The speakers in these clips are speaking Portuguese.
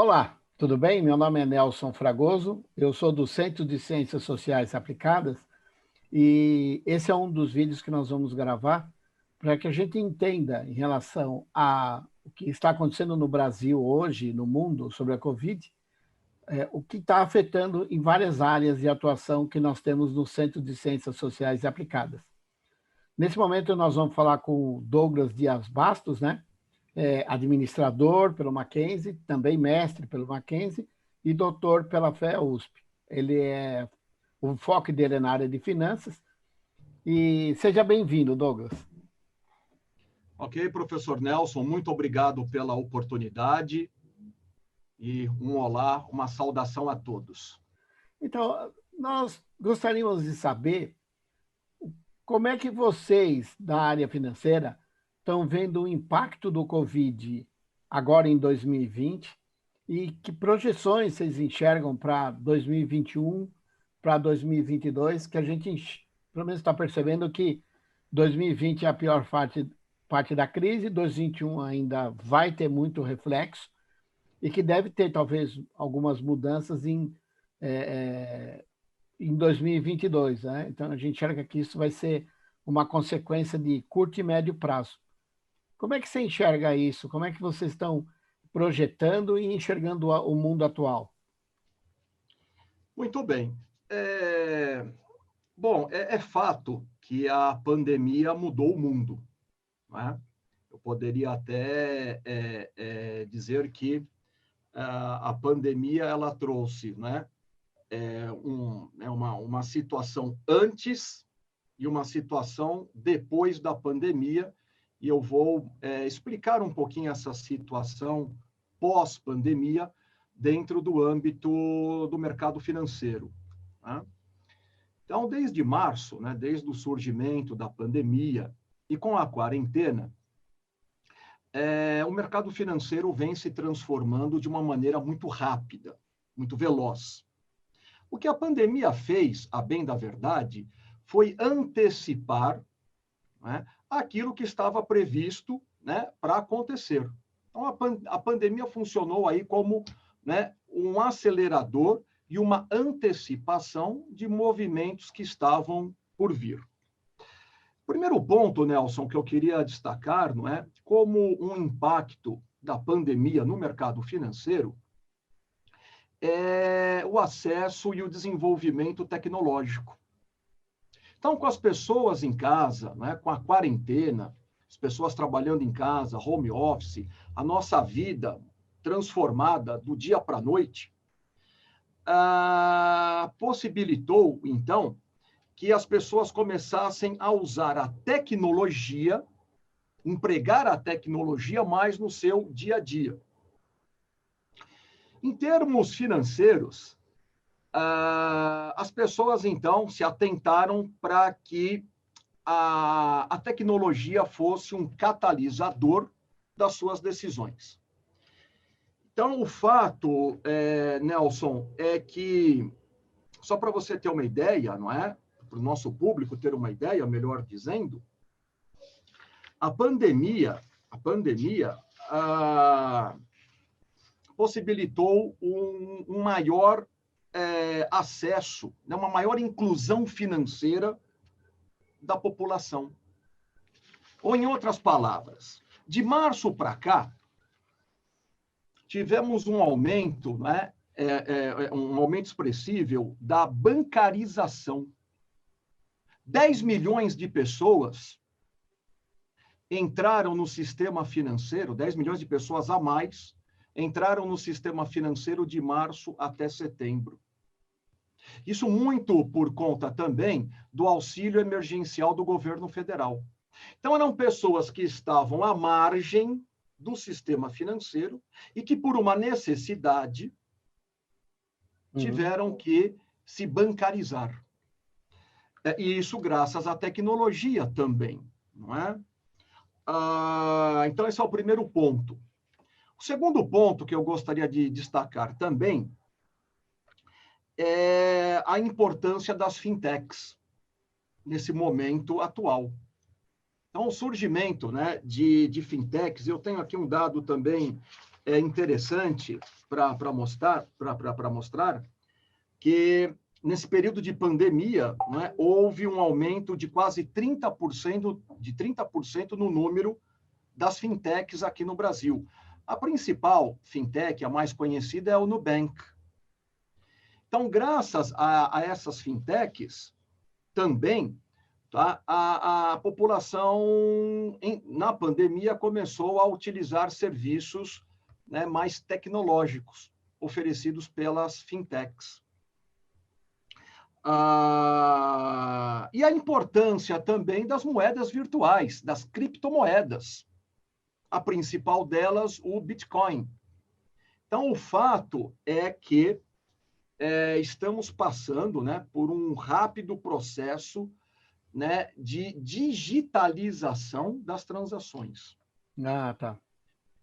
Olá, tudo bem? Meu nome é Nelson Fragoso, eu sou do Centro de Ciências Sociais Aplicadas e esse é um dos vídeos que nós vamos gravar para que a gente entenda em relação a o que está acontecendo no Brasil hoje, no mundo, sobre a Covid, o que está afetando em várias áreas de atuação que nós temos no Centro de Ciências Sociais Aplicadas. Nesse momento nós vamos falar com o Douglas Dias Bastos, né? Administrador pelo Mackenzie, também mestre pelo Mackenzie e doutor pela FEA-USP. O foco dele é na área de finanças. E seja bem-vindo, Douglas. Ok, professor Nelson, muito obrigado pela oportunidade e um olá, uma saudação a todos. Então, nós gostaríamos de saber como é que vocês, da área financeira, estão vendo o impacto do Covid agora em 2020 e que projeções vocês enxergam para 2021, para 2022, que a gente, pelo menos, está percebendo que 2020 é a pior parte da crise, 2021 ainda vai ter muito reflexo e que deve ter, talvez, algumas mudanças em 2022, né? Então, a gente enxerga que isso vai ser uma consequência de curto e médio prazo. Como é que você enxerga isso? Como é que vocês estão projetando e enxergando o mundo atual? Muito bem. É fato que a pandemia mudou o mundo, né? Eu poderia até dizer que a pandemia ela trouxe, né, uma situação antes e uma situação depois da pandemia, e eu vou explicar um pouquinho essa situação pós-pandemia dentro do âmbito do mercado financeiro, né? Então, desde março, né, desde o surgimento da pandemia e com a quarentena, o mercado financeiro vem se transformando de uma maneira muito rápida, muito veloz. O que a pandemia fez, a bem da verdade, foi antecipar, né, aquilo que estava previsto, né, para acontecer. Então, a pandemia funcionou aí como, né, um acelerador e uma antecipação de movimentos que estavam por vir. Primeiro ponto, Nelson, que eu queria destacar, não é, como um impacto da pandemia no mercado financeiro é o acesso e o desenvolvimento tecnológico. Então, com as pessoas em casa, né, com a quarentena, as pessoas trabalhando em casa, home office, a nossa vida transformada do dia para a noite, possibilitou, então, que as pessoas começassem a usar a tecnologia, empregar a tecnologia mais no seu dia a dia. Em termos financeiros, as pessoas, então, se atentaram para que a tecnologia fosse um catalisador das suas decisões. Então, o fato, Nelson, é que, só para você ter uma ideia, não é? Para o nosso público ter uma ideia, melhor dizendo, a pandemia possibilitou um maior acesso, né, uma maior inclusão financeira da população. Ou, em outras palavras, de março para cá, tivemos um aumento, né, um aumento expressivo da bancarização. 10 milhões de pessoas entraram no sistema financeiro, 10 milhões de pessoas a mais, entraram no sistema financeiro de março até setembro. Isso muito por conta também do auxílio emergencial do governo federal. Então, eram pessoas que estavam à margem do sistema financeiro e que, por uma necessidade, tiveram que se bancarizar. E isso graças à tecnologia também, não é? Então, esse é o primeiro ponto. O segundo ponto que eu gostaria de destacar também é a importância das fintechs nesse momento atual. Então, o surgimento, né, de fintechs, eu tenho aqui um dado também é interessante para mostrar que nesse período de pandemia, né, houve um aumento de quase 30% no número das fintechs aqui no Brasil. A principal fintech, a mais conhecida, é o Nubank. Então, graças a essas fintechs, também, tá, a população, na pandemia, começou a utilizar serviços, né, mais tecnológicos oferecidos pelas fintechs. E a importância também das moedas virtuais, das criptomoedas. A principal delas, o Bitcoin. Então, o fato é que estamos passando, né, por um rápido processo, né, de digitalização das transações. Ah, tá.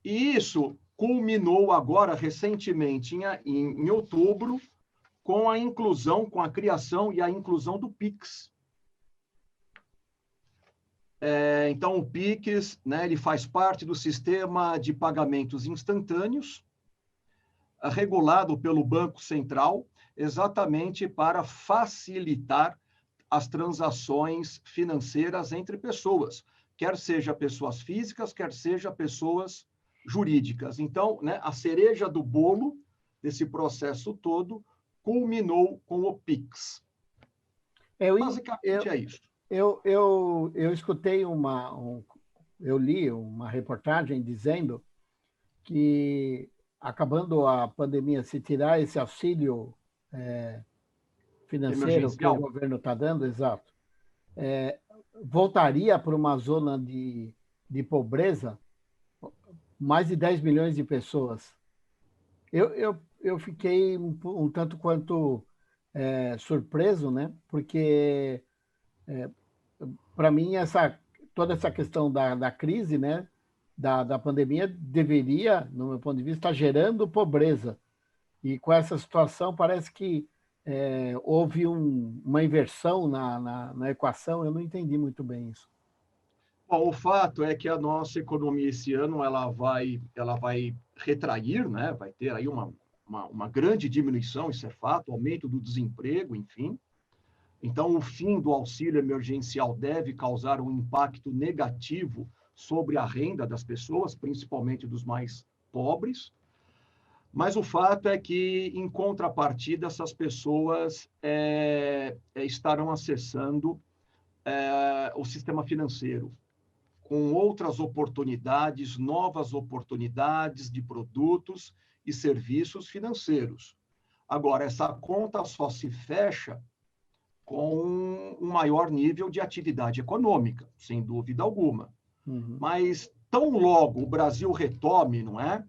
E isso culminou agora, recentemente, em outubro, com a criação e a inclusão do Pix. Então, o Pix, né, ele faz parte do sistema de pagamentos instantâneos, regulado pelo Banco Central, exatamente para facilitar as transações financeiras entre pessoas, quer seja pessoas físicas, quer seja pessoas jurídicas. Então, né, a cereja do bolo desse processo todo culminou com o Pix. Basicamente é isso. Eu escutei eu li uma reportagem dizendo que, acabando a pandemia, se tirar esse auxílio financeiro que o governo está dando, exato, voltaria para uma zona de pobreza mais de 10 milhões de pessoas. Eu fiquei um tanto quanto surpreso, né? Porque, para mim, toda essa questão da crise, né? Da pandemia deveria, no meu ponto de vista, estar gerando pobreza. E com essa situação, parece que houve uma inversão na equação. Eu não entendi muito bem isso. Bom, o fato é que a nossa economia esse ano ela vai retrair, né? Vai ter aí uma grande diminuição, isso é fato, aumento do desemprego, enfim. Então, o fim do auxílio emergencial deve causar um impacto negativo sobre a renda das pessoas, principalmente dos mais pobres. Mas o fato é que, em contrapartida, essas pessoas estarão acessando o sistema financeiro com outras oportunidades, novas oportunidades de produtos e serviços financeiros. Agora, essa conta só se fecha com um maior nível de atividade econômica, sem dúvida alguma. Uhum. Mas, tão logo o Brasil retome, não é?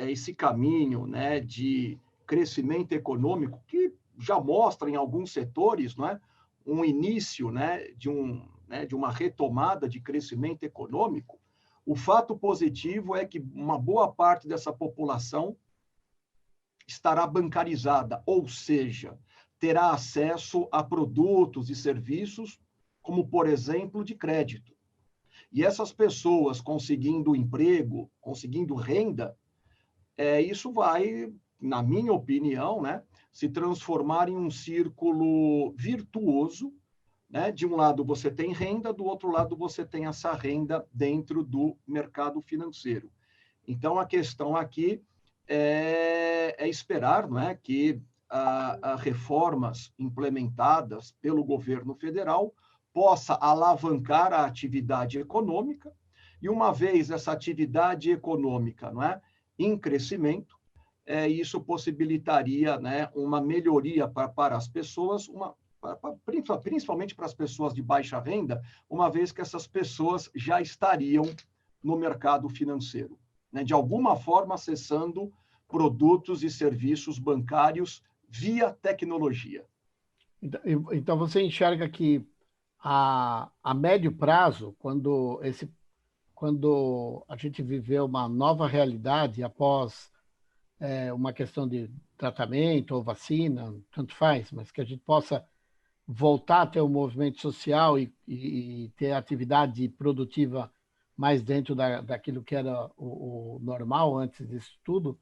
Esse caminho, né, de crescimento econômico, que já mostra em alguns setores, não é? Um início, né, de uma retomada de crescimento econômico, o fato positivo é que uma boa parte dessa população estará bancarizada, ou seja, terá acesso a produtos e serviços, como, por exemplo, de crédito. E essas pessoas conseguindo emprego, conseguindo renda, isso vai, na minha opinião, né, se transformar em um círculo virtuoso, né? De um lado você tem renda, do outro lado você tem essa renda dentro do mercado financeiro. Então, a questão aqui é esperar, não é, que reformas implementadas pelo governo federal possa alavancar a atividade econômica, e uma vez essa atividade econômica, não é, em crescimento, isso possibilitaria, né, uma melhoria para as pessoas, principalmente para as pessoas de baixa renda, uma vez que essas pessoas já estariam no mercado financeiro, né, de alguma forma acessando produtos e serviços bancários via tecnologia. Então você enxerga que a médio prazo, quando a gente viver uma nova realidade após uma questão de tratamento ou vacina, tanto faz, mas que a gente possa voltar a ter um movimento social e ter atividade produtiva mais dentro daquilo que era o normal antes disso tudo,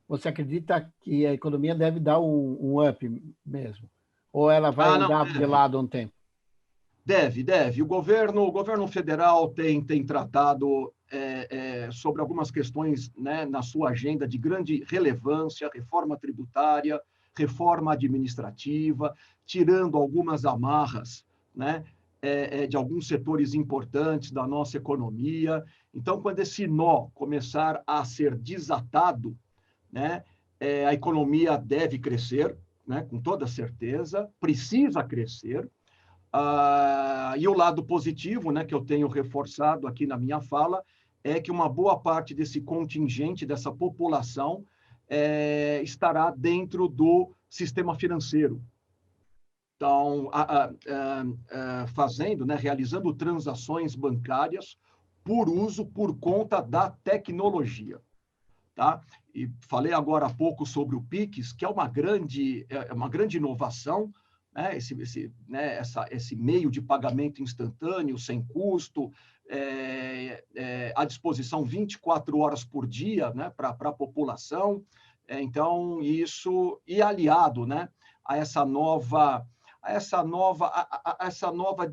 você acredita que a economia deve dar um up mesmo? Ou ela vai Não, andar de deve. lado um tempo? Deve. O governo federal tem tratado sobre algumas questões, né, na sua agenda de grande relevância, reforma tributária, reforma administrativa, tirando algumas amarras, né, de alguns setores importantes da nossa economia. Então, quando esse nó começar a ser desatado, né, a economia deve crescer, né, com toda certeza, precisa crescer. E o lado positivo, né, que eu tenho reforçado aqui na minha fala, é que uma boa parte desse contingente, dessa população, estará dentro do sistema financeiro. Então, fazendo, né, realizando transações bancárias por conta da tecnologia. Tá? E falei agora há pouco sobre o Pix, que é uma grande inovação, né? Esse meio de pagamento instantâneo, sem custo, à disposição 24 horas por dia, né, para a população. Então, isso, e aliado, né, a essa nova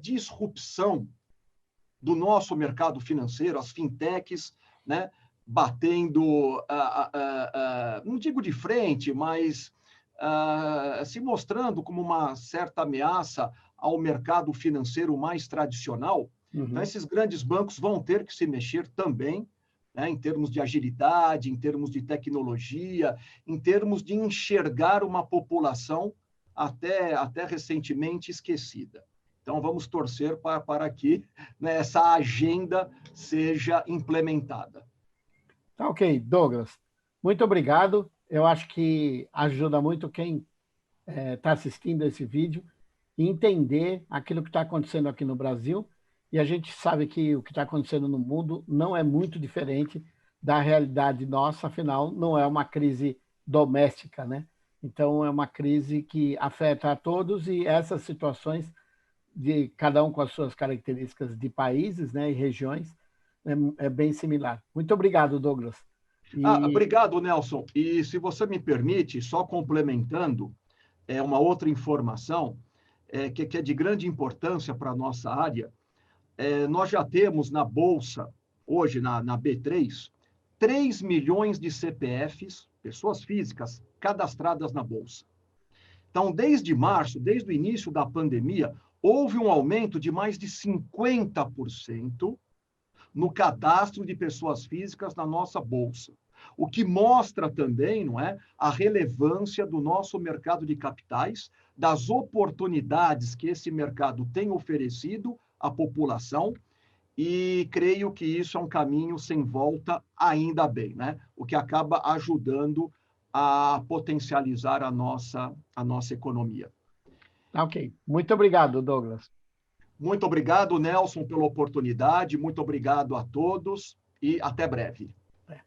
disrupção do nosso mercado financeiro, as fintechs, né, batendo, não digo de frente, mas se mostrando como uma certa ameaça ao mercado financeiro mais tradicional. Então, esses grandes bancos vão ter que se mexer também, né, em termos de agilidade, em termos de tecnologia, em termos de enxergar uma população até recentemente esquecida. Então, vamos torcer para que, né, essa agenda seja implementada. Tá ok, Douglas. Muito obrigado. Eu acho que ajuda muito quem está assistindo esse vídeo entender aquilo que está acontecendo aqui no Brasil. E a gente sabe que o que está acontecendo no mundo não é muito diferente da realidade nossa, afinal, não é uma crise doméstica, né? Então, é uma crise que afeta a todos e essas situações, de cada um com as suas características de países, né, e regiões, é bem similar. Muito obrigado, Douglas. Obrigado, Nelson. E se você me permite, só complementando, uma outra informação que é de grande importância para a nossa área. Nós já temos na Bolsa, hoje na B3, 3 milhões de CPFs, pessoas físicas, cadastradas na Bolsa. Então, desde março, desde o início da pandemia, houve um aumento de mais de 50% no cadastro de pessoas físicas na nossa Bolsa. O que mostra também, não é, a relevância do nosso mercado de capitais, das oportunidades que esse mercado tem oferecido à população, e creio que isso é um caminho sem volta, ainda bem, né? O que acaba ajudando a potencializar a nossa economia. Ok. Muito obrigado, Douglas. Muito obrigado, Nelson, pela oportunidade. Muito obrigado a todos e até breve. É.